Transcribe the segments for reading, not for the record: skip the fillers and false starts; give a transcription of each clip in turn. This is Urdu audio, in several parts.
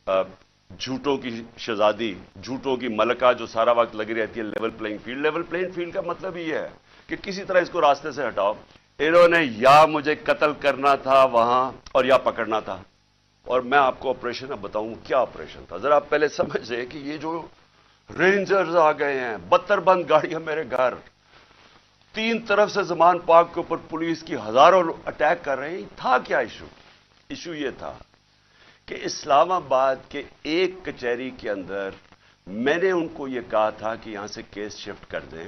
جھوٹوں کی شہزادی، جھوٹوں کی ملکہ جو سارا وقت لگی رہتی ہے level playing field. Level playing field کا مطلب یہ ہے کہ کسی طرح اس کو راستے سے ہٹاؤ۔ انہوں نے یا مجھے قتل کرنا تھا وہاں اور یا پکڑنا تھا، اور میں آپ کو آپریشن اب بتاؤں کیا آپریشن تھا۔ ذرا آپ پہلے سمجھیں کہ یہ جو رینجرز آ گئے ہیں، 72 بند گاڑیاں میرے گھر، 3 طرف سے زمان پاک کے اوپر پولیس کی ہزاروں اٹیک کر رہے ہیں، تھا کیا ایشو یہ تھا کہ اسلام آباد کے ایک کچہری کے اندر میں نے ان کو یہ کہا تھا کہ یہاں سے کیس شفٹ کر دیں،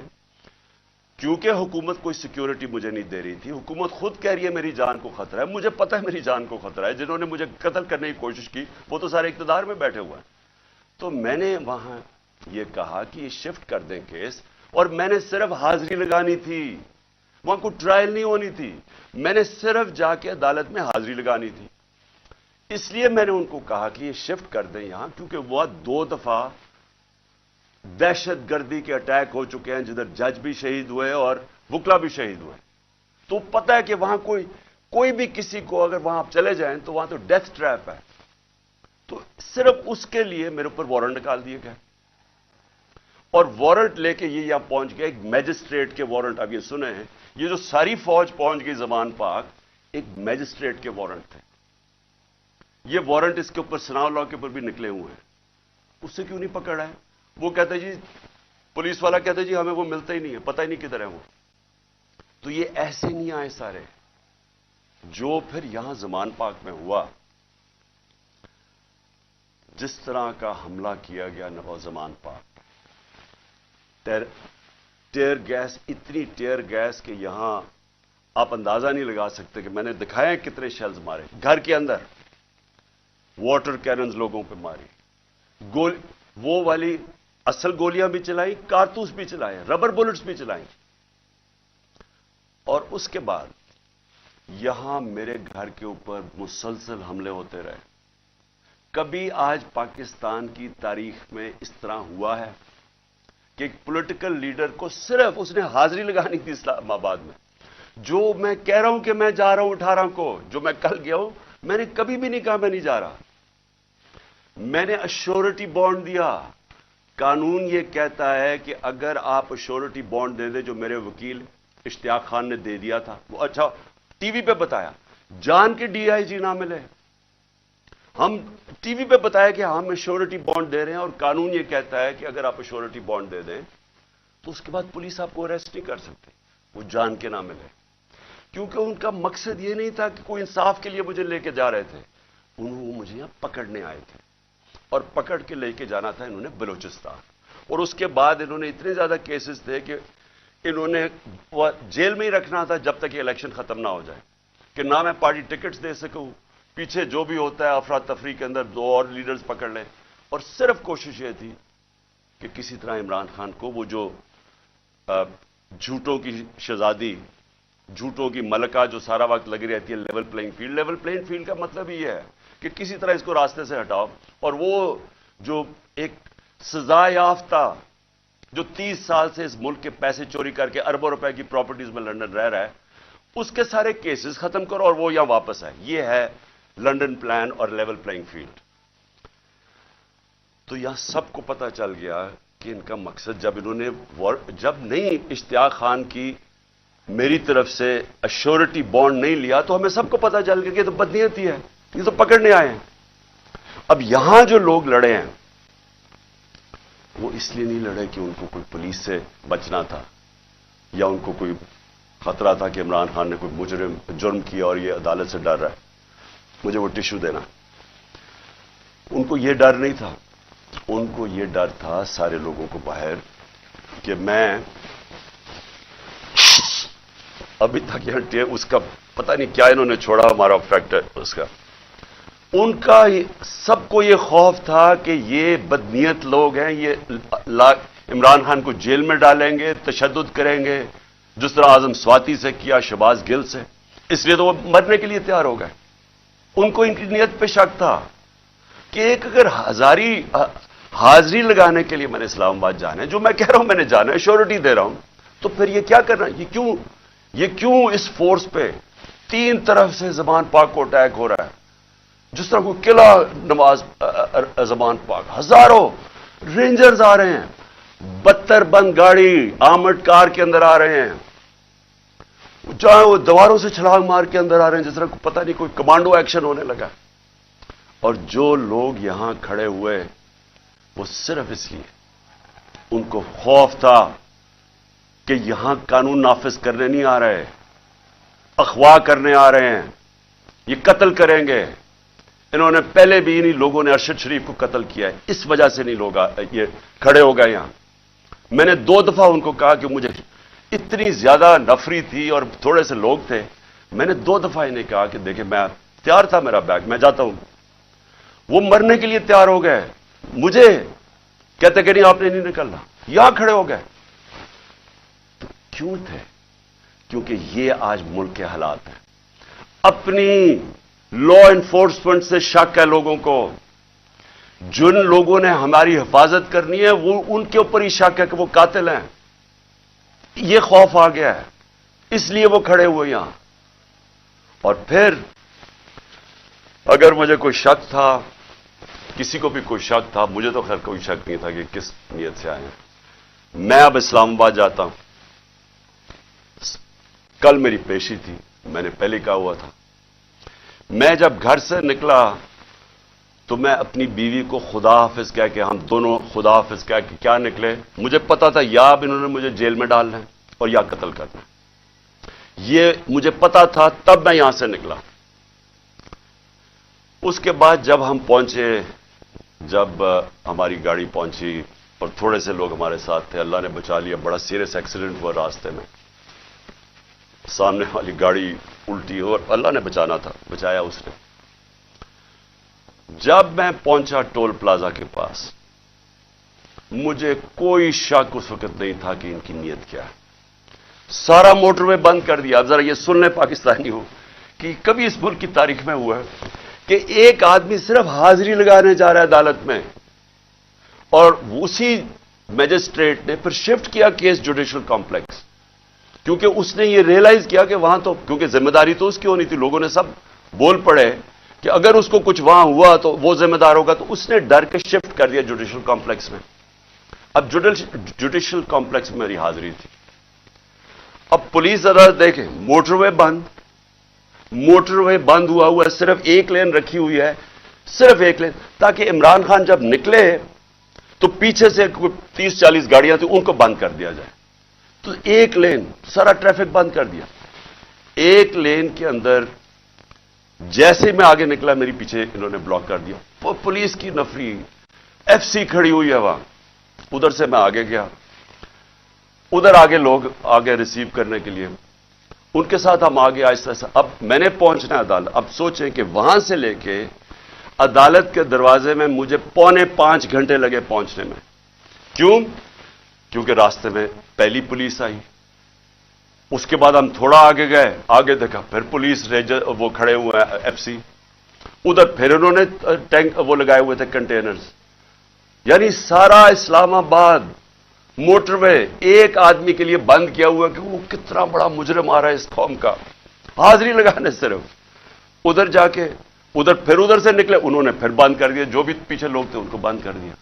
کیونکہ حکومت کوئی سیکیورٹی مجھے نہیں دے رہی تھی۔ حکومت خود کہہ رہی ہے میری جان کو خطرہ ہے، مجھے پتہ ہے میری جان کو خطرہ ہے، جنہوں نے مجھے قتل کرنے کی کوشش کی وہ تو سارے اقتدار میں بیٹھے ہوئے ہیں۔ تو میں نے وہاں یہ کہا کہ یہ شفٹ کر دیں کیس، اور میں نے صرف حاضری لگانی تھی، وہاں کوئی ٹرائل نہیں ہونی تھی، میں نے صرف جا کے عدالت میں حاضری لگانی تھی۔ اس لیے میں نے ان کو کہا کہ یہ شفٹ کر دیں یہاں، کیونکہ وہ 2 دفعہ دہشت گردی کے اٹیک ہو چکے ہیں جدھر جج بھی شہید ہوئے اور وکلا بھی شہید ہوئے۔ تو پتہ ہے کہ وہاں کوئی بھی کسی کو اگر وہاں آپ چلے جائیں تو وہاں تو ڈیتھ ٹریپ ہے۔ تو صرف اس کے لیے میرے اوپر وارنٹ نکال دیے گئے، اور وارنٹ لے کے یہ یہاں پہنچ گئے، ایک میجسٹریٹ کے وارنٹ۔ اب یہ سنیں، یہ جو ساری فوج پہنچ گئی زمان پاک، ایک میجسٹریٹ کے وارنٹ تھے۔ یہ وارنٹ اس کے اوپر ثناء اللہ کے اوپر بھی نکلے ہوئے ہیں، اس سے کیوں نہیں پکڑا ہے؟ وہ کہتے جی، پولیس والا کہتے جی ہمیں وہ ملتا ہی نہیں ہے، پتہ ہی نہیں کدھر ہے وہ۔ تو یہ ایسے نہیں آئے سارے، جو پھر یہاں زمان پاک میں ہوا، جس طرح کا حملہ کیا گیا نواز زمان پاک، ٹیئر گیس، اتنی ٹیئر گیس کہ یہاں آپ اندازہ نہیں لگا سکتے کہ میں نے دکھایا کتنے شیلز مارے گھر کے اندر، واٹر کیننز لوگوں پہ ماری، وہ والی اصل گولیاں بھی چلائی، کارتوس بھی چلائے، ربر بلٹس بھی چلائیں، اور اس کے بعد یہاں میرے گھر کے اوپر مسلسل حملے ہوتے رہے۔ کبھی آج پاکستان کی تاریخ میں اس طرح ہوا ہے کہ ایک پولیٹیکل لیڈر کو صرف اس نے حاضری لگانی تھی اسلام آباد میں، جو میں کہہ رہا ہوں کہ میں جا رہا ہوں 18 کو، جو میں کل گیا ہوں، میں نے کبھی بھی نہیں کہا میں نہیں جا رہا۔ میں نے ایشورٹی بانڈ دیا۔ قانون یہ کہتا ہے کہ اگر آپ ایشورٹی بانڈ دے دیں، جو میرے وکیل اشتیاق خان نے دے دیا تھا، وہ اچھا ٹی وی پہ بتایا، جان کے ڈی آئی جی نہ ملے، ہم ٹی وی پہ بتایا کہ ہم ایشورٹی بانڈ دے رہے ہیں، اور قانون یہ کہتا ہے کہ اگر آپ ایشورٹی بانڈ دے دیں تو اس کے بعد پولیس آپ کو اریسٹ نہیں کر سکتے، وہ جان کے نہ ملے۔ کیونکہ ان کا مقصد یہ نہیں تھا کہ کوئی انصاف کے لیے مجھے لے کے جا رہے تھے، وہ مجھے یہاں پکڑنے آئے تھے، اور پکڑ کے لے کے جانا تھا انہوں نے بلوچستان۔ اور اس کے بعد انہوں نے اتنے زیادہ کیسز تھے کہ انہوں نے جیل میں ہی رکھنا تھا جب تک یہ الیکشن ختم نہ ہو جائے، کہ نہ میں پارٹی ٹکٹس دے سکوں، پیچھے جو بھی ہوتا ہے افراتفری کے اندر 2 اور لیڈرز پکڑ لیں، اور صرف کوشش یہ تھی کہ کسی طرح عمران خان کو، وہ جو جھوٹوں کی شہزادی، جھوٹوں کی ملکہ جو سارا وقت لگی رہتی ہے level playing field. Level playing field کا مطلب یہ ہے کہ کسی طرح اس کو راستے سے ہٹاؤ، اور وہ جو ایک سزا یافتہ جو 30 سال سے اس ملک کے پیسے چوری کر کے اربوں روپے کی پراپرٹیز میں لندن رہ رہا ہے، اس کے سارے کیسز ختم کرو اور وہ یہاں واپس آئے۔ یہ ہے لندن پلان اور لیول پلینگ فیلڈ۔ تو یہاں سب کو پتہ چل گیا کہ ان کا مقصد، جب نہیں اشتیاق خان کی میری طرف سے ایشورٹی بانڈ نہیں لیا، تو ہمیں سب کو پتہ چل گیا کہ یہ تو بدنیتی ہے، یہ تو پکڑنے آئے ہیں۔ اب یہاں جو لوگ لڑے ہیں وہ اس لیے نہیں لڑے کہ ان کو کوئی پولیس سے بچنا تھا، یا ان کو کوئی خطرہ تھا کہ عمران خان نے کوئی جرم کیا اور یہ عدالت سے ڈر رہا ہے مجھے وہ ٹشو دینا۔ ان کو یہ ڈر نہیں تھا، ان کو یہ ڈر تھا سارے لوگوں کو باہر کہ میں ابھی تک یہ اس کا پتہ نہیں کیا انہوں نے چھوڑا ہمارا فیکٹر اس کا، ان کا سب کو یہ خوف تھا کہ یہ بدنیت لوگ ہیں، یہ عمران خان کو جیل میں ڈالیں گے، تشدد کریں گے، جس طرح اعظم سواتی سے کیا، شہباز گل سے، اس لیے تو وہ مرنے کے لیے تیار ہو گئے۔ ان کو ان کی نیت پہ شک تھا کہ ایک اگر حاضری لگانے کے لیے میں نے اسلام آباد جانا ہے، جو میں کہہ رہا ہوں میں نے جانا ہے، شیورٹی دے رہا ہوں، تو پھر یہ کیا کرنا، یہ کیوں اس فورس پہ 3 طرف سے زمان پاک کو اٹیک ہو رہا ہے؟ جس طرح کوئی قلعہ نماز زمان پاک. ہزاروں رینجرز آ رہے ہیں, 72 بند گاڑی آرمڈ کار کے اندر آ رہے ہیں, چاہے وہ دیواروں سے چھلانگ مار کے اندر آ رہے ہیں جس طرح پتہ نہیں کوئی کمانڈو ایکشن ہونے لگا. اور جو لوگ یہاں کھڑے ہوئے وہ صرف اس لیے ان کو خوف تھا کہ یہاں قانون نافذ کرنے نہیں آ رہے, اغوا کرنے آ رہے ہیں, یہ قتل کریں گے. انہوں نے پہلے بھی انہی لوگوں نے ارشد شریف کو قتل کیا ہے, اس وجہ سے نہیں لوگ یہ کھڑے ہو گئے یہاں. میں نے 2 دفعہ ان کو کہا کہ مجھے اتنی زیادہ نفری تھی اور تھوڑے سے لوگ تھے, میں نے 2 دفعہ انہیں کہا کہ دیکھیں میں تیار تھا, میرا بیگ میں جاتا ہوں. وہ مرنے کے لیے تیار ہو گئے, مجھے کہتے کہ نہیں آپ نے نہیں نکلنا, یہاں کھڑے ہو گئے. تو کیوں تھے؟ کیونکہ یہ آج ملک کے حالات ہیں. اپنی لا انفورسمنٹ سے شک ہے لوگوں کو, جن لوگوں نے ہماری حفاظت کرنی ہے وہ ان کے اوپر ہی شک ہے کہ وہ قاتل ہیں. یہ خوف آ گیا ہے, اس لیے وہ کھڑے ہوئے یہاں. اور پھر اگر مجھے کوئی شک تھا, کسی کو بھی کوئی شک تھا, مجھے تو خیر کوئی شک نہیں تھا کہ کس نیت سے آئے ہیں. میں اب اسلام آباد جاتا ہوں. کل میری پیشی تھی, میں نے پہلے کہا ہوا تھا. میں جب گھر سے نکلا تو میں اپنی بیوی کو خدا حافظ کہہ کے, ہم دونوں خدا حافظ کہہ کے کیا نکلے. مجھے پتا تھا یا اب انہوں نے مجھے جیل میں ڈالنا ہے اور یا قتل کرنا ہے, یہ مجھے پتا تھا, تب میں یہاں سے نکلا. اس کے بعد جب ہم پہنچے, جب ہماری گاڑی پہنچی اور تھوڑے سے لوگ ہمارے ساتھ تھے, اللہ نے بچا لیا. بڑا سیریس ایکسیڈنٹ ہوا راستے میں, سامنے والی گاڑی الٹی اور اللہ نے بچانا تھا, بچایا اس نے. جب میں پہنچا ٹول پلازا کے پاس, مجھے کوئی شک اس وقت نہیں تھا کہ ان کی نیت کیا ہے. سارا موٹر وے بند کر دیا. اب ذرا یہ سن لیں پاکستانی ہو کہ کبھی اس ملک کی تاریخ میں ہوا ہے کہ ایک آدمی صرف حاضری لگانے جا رہا ہے عدالت میں, اور اسی میجسٹریٹ نے پھر شفٹ کیا کیس جوڈیشل کمپلیکس, کیونکہ اس نے یہ ریئلائز کیا کہ وہاں تو, کیونکہ ذمہ داری تو اس کی ہونی تھی, لوگوں نے سب بول پڑے کہ اگر اس کو کچھ وہاں ہوا تو وہ ذمہ دار ہوگا, تو اس نے ڈر کے شفٹ کر دیا جوڈیشل کمپلیکس میں. اب جوڈیشل کمپلیکس میں میری حاضری تھی. اب پولیس عدالت دیکھیں, موٹر وے بند, موٹر وے بند ہوا ہے, صرف ایک لین رکھی ہوئی ہے, صرف ایک لین, تاکہ عمران خان جب نکلے تو پیچھے سے 30-40 گاڑیاں تھیں ان کو بند کر دیا جائے. تو ایک لین, سارا ٹریفک بند کر دیا. ایک لین کے اندر جیسے میں آگے نکلا میری پیچھے انہوں نے بلاک کر دیا. پولیس کی نفری, ایف سی کھڑی ہوئی ہے وہاں. ادھر سے میں آگے گیا, ادھر آگے لوگ آگے ریسیو کرنے کے لیے, ان کے ساتھ ہم آگے آہستہ آہستہ. اب میں نے پہنچنا ہے عدالت. اب سوچیں کہ وہاں سے لے کے عدالت کے دروازے میں مجھے 4.25 گھنٹے لگے پہنچنے میں. کیوں؟ کیونکہ راستے میں پہلی پولیس آئی, اس کے بعد ہم تھوڑا آگے گئے, آگے دیکھا پھر پولیس رینجر وہ کھڑے ہوئے ہیں ایف سی, ادھر پھر انہوں نے ٹینک وہ لگائے ہوئے تھے کنٹینرز. یعنی سارا اسلام آباد موٹر وے ایک آدمی کے لیے بند کیا ہوا کہ وہ کتنا بڑا مجرم آ رہا ہے اس قوم کا, حاضری لگانے صرف. ادھر جا کے ادھر پھر ادھر سے نکلے, انہوں نے پھر بند کر دیا, جو بھی پیچھے لوگ تھے ان کو بند کر دیا.